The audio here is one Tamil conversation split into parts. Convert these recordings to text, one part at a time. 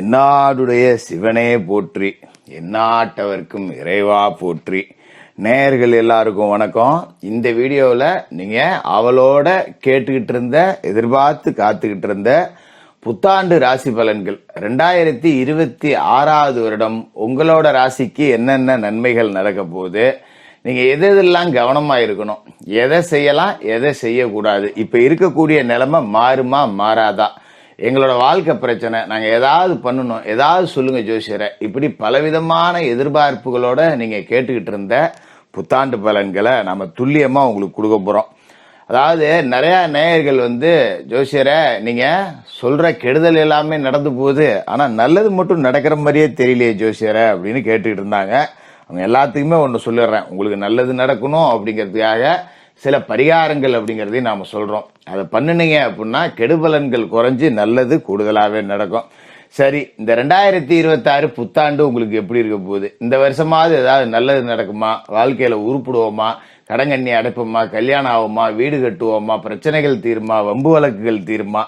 தென்னாடுடைய சிவனே போற்றி, எந்நாட்டவர்க்கும் இறைவா போற்றி. நேயர்கள் எல்லாருக்கும் வணக்கம். இந்த வீடியோவில் நீங்கள் அவளோட கேட்டுக்கிட்டு இருந்த, எதிர்பார்த்து காத்துக்கிட்டு இருந்த புத்தாண்டு ராசி பலன்கள் 2026 வருடம் உங்களோட ராசிக்கு என்னென்ன நன்மைகள் நடக்க போகுது, நீங்கள் எதெல்லாம் கவனமாக இருக்கணும், எதை செய்யலாம் எதை செய்யக்கூடாது, இப்போ இருக்கக்கூடிய நிலைமை மாறுமா மாறாதா, எங்களோட வாழ்க்கை பிரச்சனை, நாங்கள் ஏதாவது பண்ணணும், ஏதாவது சொல்லுங்க ஜோசியரை, இப்படி பலவிதமான எதிர்பார்ப்புகளோட நீங்கள் கேட்டுக்கிட்டு இருந்த புத்தாண்டு பலன்களை நம்ம துல்லியமாக உங்களுக்கு கொடுக்க போகிறோம். அதாவது நிறையா நேயர்கள் ஜோசியரை நீங்கள் சொல்கிற கெடுதல் எல்லாமே நடந்து போகுது, ஆனால் நல்லது மட்டும் நடக்கிற மாதிரியே தெரியலையே ஜோசியரை அப்படின்னு கேட்டுக்கிட்டு இருந்தாங்க. அவங்க எல்லாத்துக்குமே ஒன்று சொல்லிடுறேன், உங்களுக்கு நல்லது நடக்கணும் அப்படிங்கிறதுக்காக சில பரிகாரங்கள் அப்படிங்கிறதையும் நாம் சொல்கிறோம். அதை பண்ணினீங்க அப்படின்னா கெடுபலன்கள் குறைஞ்சி நல்லது கூடுதலாகவே நடக்கும். சரி, இந்த 2026 புத்தாண்டு உங்களுக்கு எப்படி இருக்க போகுது? இந்த வருஷமாவது ஏதாவது நல்லது நடக்குமா? வாழ்க்கையில் உருப்பிடுவோமா? கடங்கண்ணி அடைப்போமா? கல்யாணம் ஆகுமா? வீடு கட்டுவோமா? பிரச்சனைகள் தீருமா? வம்பு வழக்குகள் தீருமா?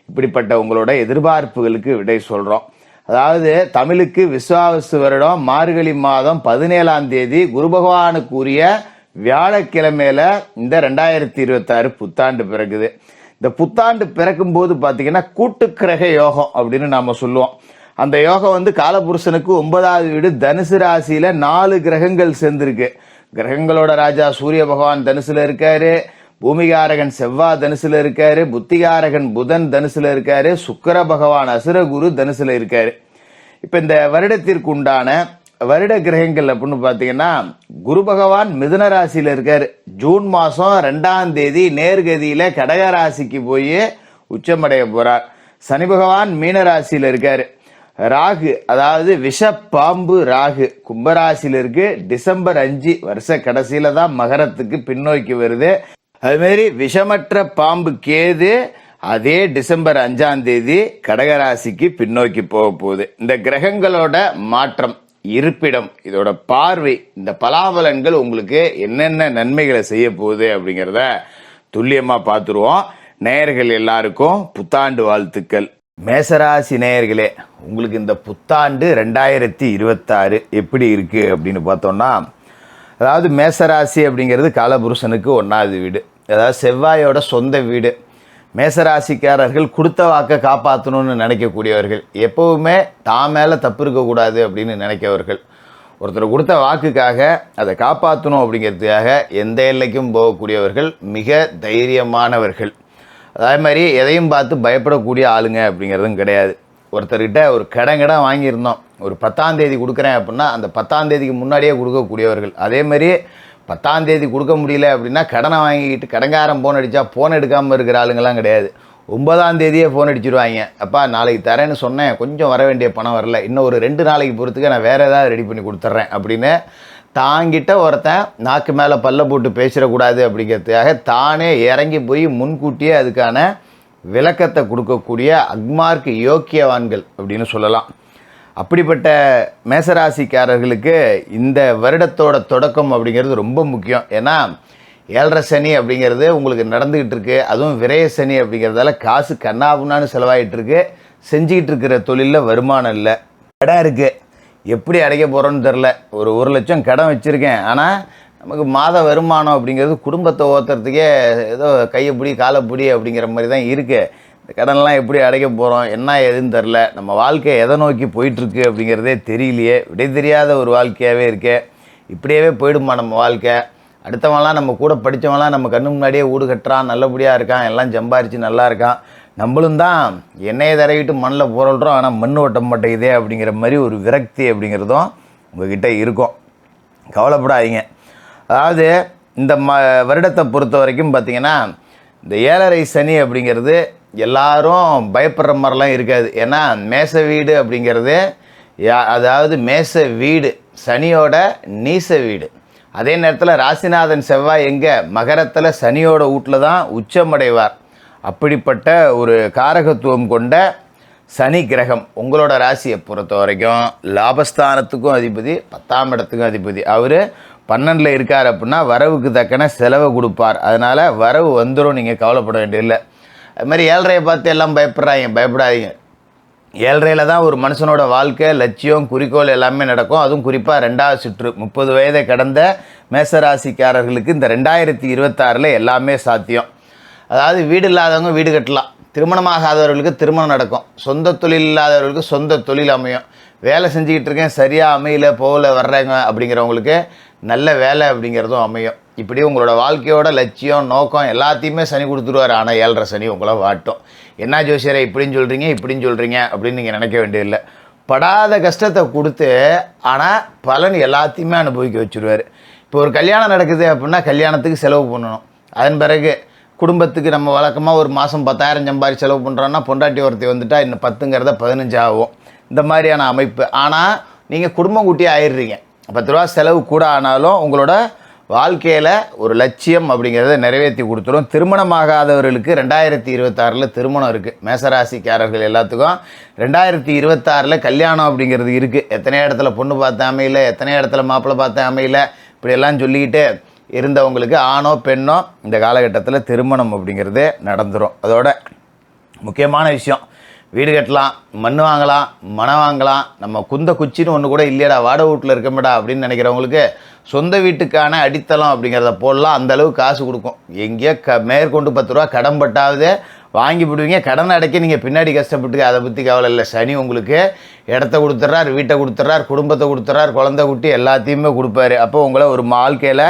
இப்படிப்பட்ட உங்களோட எதிர்பார்ப்புகளுக்கு விடை சொல்கிறோம். அதாவது தமிழுக்கு விஸ்வாவசு வருடம் மார்கழி மாதம் 17ஆம் தேதி குரு பகவானுக்கு உரிய வியாழக்கிழமையில இந்த 2026 புத்தாண்டு பிறகுது. இந்த புத்தாண்டு பிறக்கும் போது பாத்தீங்கன்னா கூட்டு கிரக யோகம் அப்படின்னு நாம சொல்லுவோம். அந்த யோகம் காலபுருஷனுக்கு 9வது வீடு தனுசு ராசியில 4 கிரகங்கள் சேர்ந்திருக்கு. கிரகங்களோட ராஜா சூரிய பகவான் தனுசுல இருக்காரு, பூமிகாரகன் செவ்வாய் தனுசுல இருக்காரு, புத்திகாரகன் புதன் தனுசுல இருக்காரு, சுக்கிர பகவான் அசுரகுரு தனுசுல இருக்காரு. இப்ப இந்த வருடத்திற்கு உண்டான வருட கிரகங்கள் அப்படின்னு பாத்தீங்கன்னா குரு பகவான் மிதுன ராசியில இருக்காரு. ஜூன் மாசம் 2ஆம் தேதி நேர்கதியில கடக ராசிக்கு போய் உச்சமடைய போறார். சனி பகவான் மீன ராசியில இருக்காரு. ராகு, அதாவது விஷ பாம்பு ராகு கும்பராசியில இருக்கு. டிசம்பர் 5 வருஷ கடைசியில தான் மகரத்துக்கு பின்னோக்கி வருது. அது மாதிரி விஷமற்ற பாம்பு கேது அதே டிசம்பர் 5ஆம் தேதி கடகராசிக்கு பின்னோக்கி போக போகுது. இந்த கிரகங்களோட மாற்றம், இருப்பிடம், இதோட பார்வை, இந்த பலாபலன்கள் உங்களுக்கு என்னென்ன நன்மைகளை செய்ய போகுது அப்படிங்கிறத துல்லியமா பார்த்துருவோம். நேயர்கள் எல்லாருக்கும் புத்தாண்டு வாழ்த்துக்கள். மேசராசி நேயர்களே, உங்களுக்கு இந்த புத்தாண்டு 2026 எப்படி இருக்கு அப்படின்னு பார்த்தோம்னா, அதாவது மேசராசி அப்படிங்கிறது காலபுருஷனுக்கு 1வது வீடு, அதாவது செவ்வாயோட சொந்த வீடு. மேசராசிக்காரர்கள் கொடுத்த வாக்கை காப்பாற்றணும்னு நினைக்கக்கூடியவர்கள், எப்பவுமே தான் மேலே தப்பு இருக்கக்கூடாது அப்படின்னு நினைக்கிறவர்கள். ஒருத்தர் கொடுத்த வாக்குக்காக அதை காப்பாற்றணும் அப்படிங்கிறதுக்காக எந்த எல்லைக்கும் போகக்கூடியவர்கள், மிக தைரியமானவர்கள். அதே மாதிரி எதையும் பார்த்து பயப்படக்கூடிய ஆளுங்க அப்படிங்கிறதும் கிடையாது. ஒருத்தர்கிட்ட ஒரு கடன் வாங்கியிருந்தோம், ஒரு 10ஆம் தேதி கொடுக்குறேன் அப்படின்னா அந்த 10ஆம் தேதிக்கு முன்னாடியே கொடுக்கக்கூடியவர்கள். அதே மாதிரி 10ஆம் தேதி கொடுக்க முடியல அப்படின்னா கடனை வாங்கிக்கிட்டு கடங்காரம் ஃபோன் அடித்தா ஃபோன் எடுக்காமல் இருக்கிற ஆளுங்கெல்லாம் கிடையாது. 9ஆம் தேதியே ஃபோன் அடிச்சிடுவாங்க, அப்பா நாளைக்கு தரேன்னு சொன்னேன், கொஞ்சம் வர வேண்டிய பணம் வரல, இன்னும் ஒரு 2 நாளைக்கு பொறுத்துக்க நான் வேறு ஏதாவது ரெடி பண்ணி கொடுத்துட்றேன் அப்படின்னு தாங்கிட்ட ஒருத்தன் நாக்கு மேலே பல்ல போட்டு பேசிடக்கூடாது அப்படிங்கிறதுக்காக தானே இறங்கி போய் முன்கூட்டியே அதுக்கான விளக்கத்தை கொடுக்கக்கூடிய அக்மார்க்கு யோக்கியவான்கள் அப்படின்னு சொல்லலாம். அப்படிப்பட்ட மேசராசிக்காரர்களுக்கு இந்த வருடத்தோட தொடக்கம் அப்படிங்கிறது ரொம்ப முக்கியம். ஏன்னா 7.5 சனி அப்படிங்கிறது உங்களுக்கு நடந்துக்கிட்டு இருக்கு. அதுவும் விரய சனி அப்படிங்கிறதால காசு கண்ணாபுண்ணான்னு செலவாகிட்டு இருக்கு. செஞ்சுக்கிட்டு இருக்கிற தொழிலில் வருமானம் இல்லை. கடன் இருக்குது, எப்படி அடைக்க போகிறோன்னு தெரில. ஒரு 1 லட்சம் கடன் வச்சுருக்கேன், ஆனால் நமக்கு மாத வருமானம் அப்படிங்கிறது குடும்பத்தை ஓத்துறதுக்கே ஏதோ கையப்பிடி காலைப்பிடி அப்படிங்கிற மாதிரி தான் இருக்குது. இந்த கடன்லாம் எப்படி அடைக்க போகிறோம், என்ன எதுன்னு தெரில. நம்ம வாழ்க்கை எதை நோக்கி போயிட்டுருக்கு அப்படிங்கிறதே தெரியலையே. விடை தெரியாத ஒரு வாழ்க்கையாகவே இருக்கே. இப்படியே போயிடுமா நம்ம வாழ்க்கை? அடுத்தவங்களாம் நம்ம கூட படித்தவங்களாம் நம்ம கண்ணு முன்னாடியே வீடு கட்டுறான், நல்லபடியாக இருக்கான், எல்லாம் சம்பாரித்து நல்லா இருக்கான். நம்மளும் தான் எண்ணெயை தடவிட்டு மண்ணில் புரள்றோம், ஆனால் மண் ஓட்ட மாட்டேங்குதே அப்படிங்கிற மாதிரி ஒரு விரக்தி அப்படிங்கிறதும் உங்ககிட்ட இருக்கும். கவலைப்படாதீங்க. அதாவது இந்த வருடத்தை பொறுத்த வரைக்கும் பார்த்திங்கன்னா இந்த 7.5 சனி அப்படிங்கிறது எல்லாரும் பயப்படுற மாதிரிலாம் இருக்காது. ஏன்னா மேச வீடு அப்படிங்கிறது, அதாவது மேச வீடு சனியோட நீச வீடு. அதே நேரத்தில் ராசிநாதன் செவ்வாய் எங்கே? மகரத்தில் சனியோட வீட்டில் தான் உச்சமடைவார். அப்படிப்பட்ட ஒரு காரகத்துவம் கொண்ட சனி கிரகம் உங்களோட ராசியை பொறுத்த வரைக்கும் லாபஸ்தானத்துக்கும் அதிபதி, 10ஆம் இடத்துக்கும் அதிபதி. அவர் 12ல் இருக்கார் அப்படின்னா வரவுக்கு தக்கன செலவை கொடுப்பார். அதனால் வரவு வந்துடும், நீங்கள் கவலைப்பட வேண்டியதில்லை. அது மாதிரி 7.5 பார்த்து எல்லாம் பயப்படுறாங்க, பயப்படாதீங்க. 7.5 தான் ஒரு மனுஷனோட வாழ்க்கை, லட்சியம், குறிக்கோள் எல்லாமே நடக்கும். அதுவும் குறிப்பாக 2வது சுற்று 30 வயதை கடந்த மேசராசிக்காரர்களுக்கு இந்த 2026 எல்லாமே சாத்தியம். அதாவது வீடு இல்லாதவங்க வீடு கட்டலாம், திருமணமாகாதவர்களுக்கு திருமணம் நடக்கும், சொந்த தொழில் இல்லாதவர்களுக்கு சொந்த தொழில் அமையும், வேலை செஞ்சுக்கிட்டு இருக்கேன் சரியாக அமையல போகல வர்றாங்க அப்படிங்கிறவங்களுக்கு நல்ல வேலை அப்படிங்கிறதும் அமையும். இப்படி உங்களோட வாழ்க்கையோட லட்சியம் நோக்கம் எல்லாத்தையுமே சனி கொடுத்துருவார். ஆனால் 7.5 சனி உங்களை வாட்டும். என்ன ஜோசியரை இப்படின்னு சொல்கிறீங்க அப்படின்னு நீங்கள் நினைக்க வேண்டியதில்லை. படாத கஷ்டத்தை கொடுத்து ஆனால் பலன் எல்லாத்தையுமே அனுபவிக்க வச்சுருவார். இப்போ ஒரு கல்யாணம் நடக்குது அப்படின்னா கல்யாணத்துக்கு செலவு பண்ணணும். அதன் பிறகு குடும்பத்துக்கு நம்ம வழக்கமாக ஒரு மாதம் 10,000 சம்பாதி செலவு பண்ணுறோன்னா பொண்டாட்டி ஒருத்தி வந்துட்டால் இன்னும் 10ங்கிறத 15 ஆகும். இந்த மாதிரியான அமைப்பு. ஆனால் நீங்கள் குடும்பம் குட்டி ஆயிடுறீங்க. 10 ரூபா செலவு கூட ஆனாலும் உங்களோட வாழ்க்கையில் ஒரு லட்சியம் அப்படிங்கிறத நிறைவேற்றி கொடுத்துரும். திருமணமாகாதவர்களுக்கு 2026 திருமணம் இருக்குது. மேசராசிக்காரர்கள் எல்லாத்துக்கும் 2026 கல்யாணம் அப்படிங்கிறது இருக்குது. எத்தனை இடத்துல பொண்ணு பார்த்த அமையல, எத்தனை இடத்துல மாப்பிள்ளை பார்த்த அமையல, இப்படியெல்லாம் சொல்லிக்கிட்டு இருந்தவங்களுக்கு ஆணோ பெண்ணோ இந்த காலகட்டத்தில் திருமணம் அப்படிங்கிறது நடந்துடும். அதோட முக்கியமான விஷயம், வீடு கட்டலாம், மண் வாங்கலாம், மனம் வாங்கலாம், நம்ம குந்த குச்சின்னு ஒன்று கூட இல்லையடா வாடகை வீட்டில் இருக்கமாடா அப்படின்னு நினைக்கிறவங்களுக்கு சொந்த வீட்டுக்கான அடித்தளம் அப்படிங்கிறத போடலாம். அந்தளவு காசு கொடுக்கும். எங்கேயோ மேற்கொண்டு 10 ரூபா கடன் பட்டாவது வாங்கி விடுவீங்க. கடன் அடைக்க நீங்கள் பின்னாடி கஷ்டப்பட்டு அதை பற்றி கவலை இல்லை. சனி உங்களுக்கு இடத்த கொடுத்துட்றார், வீட்டை கொடுத்துட்றார், குடும்பத்தை கொடுத்துட்றார், குழந்தை குட்டி எல்லாத்தையுமே கொடுப்பாரு. அப்போ உங்களை ஒரு வாழ்க்கையில்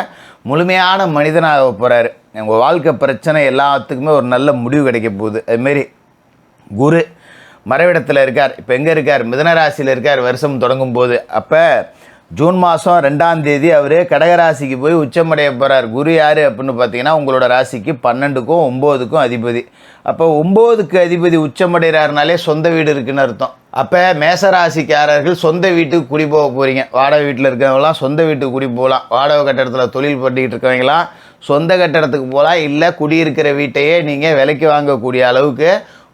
முழுமையான மனிதனாக போகிறாரு. உங்கள் வாழ்க்கை பிரச்சனை எல்லாத்துக்குமே ஒரு நல்ல முடிவு கிடைக்க போகுது. அதுமாரி குரு மறைவிடத்தில் இருக்கார். இப்போ எங்கே இருக்கார்? மிதுனராசியில் இருக்கார் வருஷம் தொடங்கும் போது. அப்போ ஜூன் மாதம் 2ஆம் தேதி அவர் கடகராசிக்கு போய் உச்சமடைய போகிறார். குரு யார் அப்படின்னு பார்த்தீங்கன்னா உங்களோட ராசிக்கு 12க்கும் 9க்கும் அதிபதி. அப்போ 9க்கு அதிபதி உச்சமடைகிறாருனாலே சொந்த வீடு இருக்குன்னு அர்த்தம். அப்போ மேசராசிக்காரர்கள் சொந்த வீட்டுக்கு குடி போக போகிறீங்க. வாடகை வீட்டில் இருக்கிறவங்களாம் சொந்த வீட்டுக்கு குடி போகலாம். வாடகை கட்டடத்தில் தொழில் பண்ணிக்கிட்டு இருக்கவங்களாம் சொந்த கட்டடத்துக்கு போகலாம். இல்லை குடியிருக்கிற வீட்டையே நீங்கள் விலைக்கு வாங்கக்கூடிய அளவுக்கு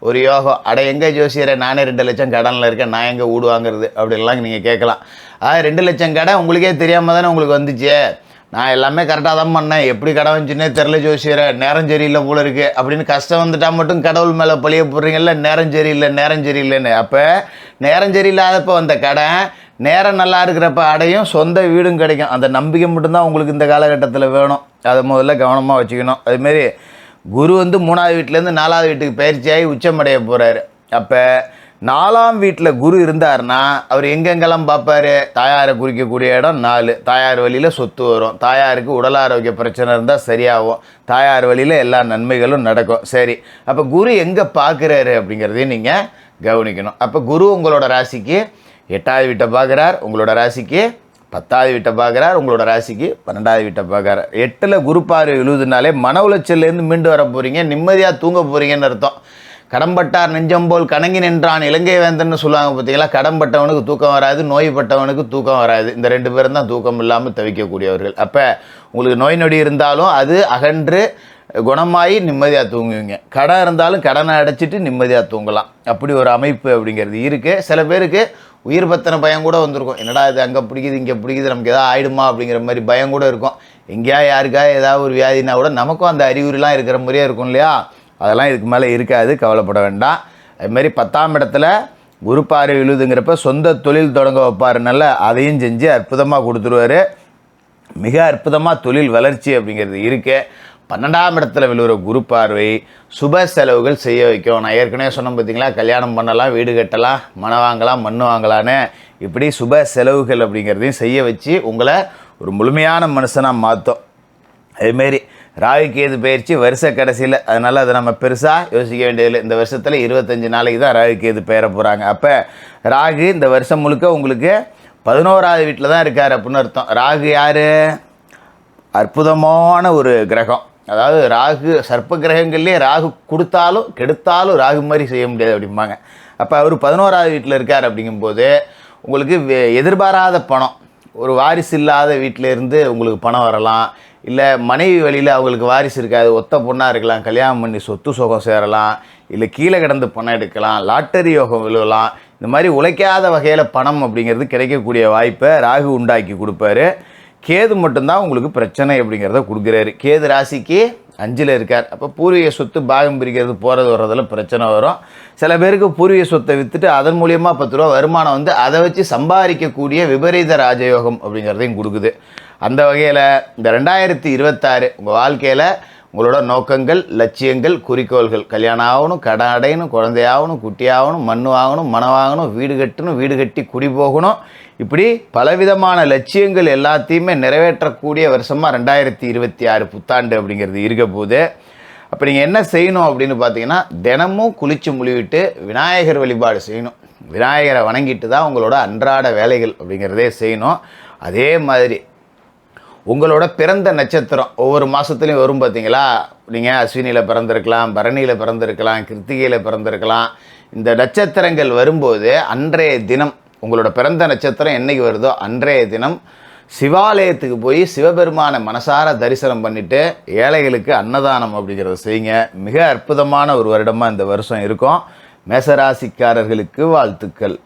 ஒரு யோகம். எங்கே ஜோசியரை நானே 2 லட்சம் கடனில் இருக்கேன், நான் எங்கே வீடு வாங்குறது அப்படின்லாம் நீங்கள் கேட்கலாம். 2 லட்சம் கடன் உங்களுக்கே தெரியாமல் தானே உங்களுக்கு வந்துச்சு. நான் எல்லாமே கரெக்டாக தான் பண்ணேன், எப்படி கடன் வந்துச்சுன்னே தெரில ஜோசியரை, நேரம் சரியில்லை போல இருக்குது அப்படின்னு கஷ்டம் வந்துட்டால் மட்டும் கடவுள் மேலே பழிய போடுறீங்கல்ல, நேரம் சரியில்லைன்னு. அப்போ நேரம் சரியில்லாதப்போ வந்த கடன் நேரம் நல்லா இருக்கிறப்ப அடையும், சொந்த வீடும் கிடைக்கும். அந்த நம்பிக்கை மட்டும்தான் உங்களுக்கு இந்த காலகட்டத்தில் வேணும். அதை முதல்ல கவனமாக வச்சுக்கணும். அதுமாரி குரு 3வது வீட்டிலேருந்து 4வது வீட்டுக்கு பயிற்சியாகி உச்சமடைய போகிறாரு. அப்போ 4ஆம் வீட்டில் குரு இருந்தார்னா அவர் எங்கெங்கெல்லாம் பார்ப்பார்? தாயாரை குறிக்கக்கூடிய இடம் 4. தாயார் வழியில் சொத்து வரும், தாயாருக்கு உடல் ஆரோக்கிய பிரச்சனை இருந்தால் சரியாகும், தாயார் வழியில் எல்லா நன்மைகளும் நடக்கும். சரி, அப்போ குரு எங்கே பார்க்குறாரு அப்படிங்கிறதையும் நீங்கள் கவனிக்கணும். அப்போ குரு உங்களோட ராசிக்கு 8வது வீட்டை பார்க்குறார், உங்களோட ராசிக்கு 10வது வீட்டை பார்க்குறார், உங்களோட ராசிக்கு 12வது வீட்டை பார்க்குறார். 8ல் குரு பார்வை விழுதுனாலே மன உளைச்சல்லேருந்து மீண்டு வர போகிறீங்க, நிம்மதியாக தூங்க போகிறீங்கன்னு அர்த்தம். கடன்பட்டார் நெஞ்சம்போல் கணங்கி நின்றான் இலங்கை வேந்தன்னு சொல்லுவாங்க பார்த்தீங்களா. கடன்பட்டவனுக்கு தூக்கம் வராது, நோய்பட்டவனுக்கு தூக்கம் வராது. இந்த 2 பேரும் தான் தூக்கம் இல்லாமல் தவிக்கக்கூடியவர்கள். அப்போ உங்களுக்கு நோய் நொடி இருந்தாலும் அது அகன்று குணமாகி நிம்மதியாக தூங்குவீங்க. கடன் இருந்தாலும் கடனை அடைச்சிட்டு நிம்மதியாக தூங்கலாம். அப்படி ஒரு அமைப்பு அப்படிங்கிறது இருக்குது. சில பேருக்கு உயிர் பத்தின பயம் கூட வந்திருக்கும். என்னடா இது அங்கே பிடிக்குது இங்கே பிடிக்குது, நமக்கு எதாவது ஆகிடுமா அப்படிங்கிற மாதிரி பயம் கூட இருக்கும். எங்கேயா யாருக்கா ஏதாவது ஒரு வியாதினா கூட நமக்கும் அந்த அறிகுறிலாம் இருக்கிற மாதிரியே இருக்கும் இல்லையா. அதெல்லாம் இதுக்கு மேலே இருக்காது, கவலைப்பட வேண்டாம். அதுமாரி 10ஆம் இடத்துல குரு பார்வை விழுதுங்கிறப்ப சொந்த தொழில் தொடங்க வைப்பாருனால அதையும் செஞ்சு அற்புதமாக கொடுத்துருவார். மிக அற்புதமாக தொழில் வளர்ச்சி அப்படிங்கிறது இருக்குது. 12ஆம் இடத்துல விழுகிற குரு பார்வை சுப செலவுகள் செய்ய வைக்கும். நான் ஏற்கனவே சொன்னேன் பார்த்தீங்களா, கல்யாணம் பண்ணலாம், வீடு கட்டலாம், மனை வாங்கலாம், மண் வாங்கலான்னு இப்படி சுப செலவுகள் அப்படிங்கிறதையும் செய்ய வச்சு உங்களை ஒரு முழுமையான மனுஷனாக மாற்றும். அதுமாரி ராகு கேது பயிற்சி வருஷ கடைசியில், அதனால் அதை நம்ம பெருசாக யோசிக்க வேண்டியதில்லை. இந்த வருஷத்தில் 25 நாளைக்கு தான் ராகு கேது பெயர போகிறாங்க. அப்போ ராகு இந்த வருஷம் முழுக்க உங்களுக்கு 11வது வீட்டில் தான் இருக்கார் அப்படின்னு அர்த்தம். ராகு யார்? அற்புதமான ஒரு கிரகம். அதாவது ராகு சர்ப்ப கிரகங்கள்லேயே ராகு கொடுத்தாலும் கெடுத்தாலும் ராகு மாதிரி செய்ய முடியாது அப்படிம்பாங்க. அப்போ அவர் 11வது வீட்டில் இருக்கார். அப்படிங்கும்போது உங்களுக்கு எதிர்பாராத பணம், ஒரு வாரிசு இல்லாத வீட்டிலேருந்து உங்களுக்கு பணம் வரலாம். இல்லை மனைவி வழியில் அவங்களுக்கு வாரிசு இருக்காது, ஒத்த பொண்ணாக இருக்கலாம், கல்யாணம் பண்ணி சொத்து சுகம் சேரலாம், இல்லை கீழே கிடந்து பணம் எடுக்கலாம், லாட்டரி யோகம் விழுவலாம். இந்த மாதிரி உழைக்காத வகையில் பணம் அப்படிங்கிறது கிடைக்கக்கூடிய வாய்ப்பை ராகு உண்டாக்கி கொடுப்பாரு. கேது மட்டும்தான் உங்களுக்கு பிரச்சனை அப்படிங்கிறத கொடுக்குறாரு. கேது ராசிக்கு 5ல் இருக்கார். அப்போ பூர்வீக சொத்து பாகம் பிரிக்கிறது போகிறது வர்றதில் பிரச்சனை வரும். சில பேருக்கு பூர்வீக சொத்தை விற்றுட்டு அதன் மூலியமாக 10 ரூபா வருமானம் வந்து அதை வச்சு சம்பாதிக்கக்கூடிய விபரீத ராஜயோகம் அப்படிங்கிறதையும் கொடுக்குது. அந்த வகையில் இந்த 2026 உங்கள் வாழ்க்கையில் உங்களோட நோக்கங்கள், லட்சியங்கள், குறிக்கோள்கள், கல்யாணம் ஆகணும், கடன் அடையணும், குழந்தையாகணும், குட்டியாகணும், மண் வாங்கணும், மனம் வாங்கணும், வீடு கட்டணும், வீடு கட்டி குடி போகணும், இப்படி பலவிதமான லட்சியங்கள் எல்லாத்தையுமே நிறைவேற்றக்கூடிய வருஷமாக 2026 புத்தாண்டு அப்படிங்கிறது இருக்க போது. அப்போ நீங்கள் என்ன செய்யணும் அப்படின்னு பார்த்தீங்கன்னா, தினமும் குளித்து முழுவிட்டு விநாயகர் வழிபாடு செய்யணும். விநாயகரை வணங்கிட்டு தான் உங்களோட அன்றாட வேலைகள் அப்படிங்கிறதே செய்யணும். அதே மாதிரி உங்களோட பிறந்த நட்சத்திரம் ஒவ்வொரு மாதத்துலேயும் வரும் பார்த்தீங்களா, நீங்கள் அஸ்வினியில் பிறந்திருக்கலாம், பரணியில் பிறந்திருக்கலாம், கிருத்திகையில் பிறந்திருக்கலாம். இந்த நட்சத்திரங்கள் வரும்போது அன்றைய தினம் உங்களோட பிறந்த நட்சத்திரம் என்றைக்கு வருதோ அன்றைய தினம் சிவாலயத்துக்கு போய் சிவபெருமானை மனசார தரிசனம் பண்ணிவிட்டு ஏழைகளுக்கு அன்னதானம் அப்படிங்கிறத செய்யுங்க. மிக அற்புதமான ஒரு வருடமாக இந்த வருஷம் இருக்கும். மேசராசிக்காரர்களுக்கு வாழ்த்துக்கள்.